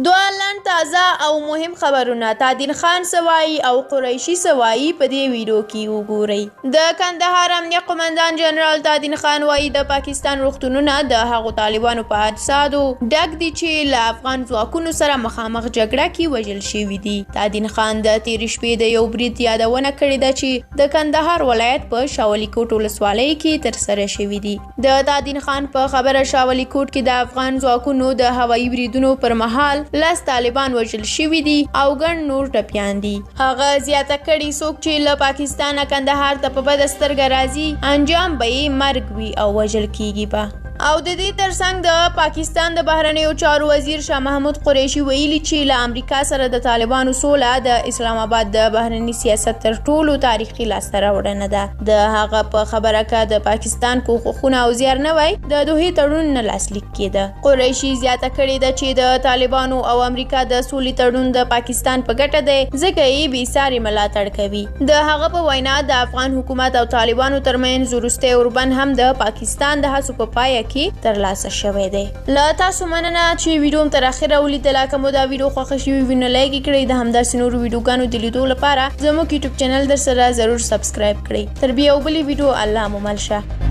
دوه لنډ تازه او مهم خبرونه تادین خان سوایی او قریشي سوایی په دې ویډیو کې وګورئ. د کندهار امنیه قومندان جنرال تادین خان وایي د پاکستان روغتونونه د هغو طالبانو په اجسادو ډک دي چې له افغان ځواکونو سره مخامخ جګړه کې وژل شوي دي. تادین خان د تېرې شپې د یو برید یادونه کړې ده چې د کندهار ولایت په شاولي کوټ ولسوالۍ کې ترسره شوي دي. د تادین خان په خبره شاولي کوټ کې د افغان ځواکونو د هوایي بریدونو پر مهال 10 طالبان وژل شوي دي او ګڼ نور ټپیان دي. هغه زیاته کړي څوک چې له پاکستانه کندهار ته په بده سترګه راځي انجام به یې مرګ وي او وژل کیږي به. او د دې ترڅنګ د پاکستان د بهرنیو چارو وزیر شاه محمود قریشي ویلي چې له امریکا سره د طالبانو سوله د اسلام آباد د بهرني سیاست تر ټولو تاریخي لاسته راوړنه ده. د هغه په خبره که د پاکستان کوښښونه او زیار نه وای د دوحې تړون نه لاسلیک کېده. قریشي زیاته کړې ده چې د طالبانو او امریکا د سولې تړون د پاکستان په ګټه دی ځکه یې بېساري ملاتړ کوي. د هغه په وینا د افغان حکومت او طالبانو ترمنځ وروستی اوربند هم د پاکستان د هڅو په پایه کې ترلاسه شوی دی. له تاسو مننه چې ویډیو م تر اخره ولیدله. که مو دا ویډیو خوښه شوي وي نو لایک یې کړئ. د همداسې نورو ویډیوګانو د لیدو لپاره زموږ یوټیوب چینل در سره ضرور سبسکرایب کړئ. تر بیا یو بلې ویډیو الله مو مل شه.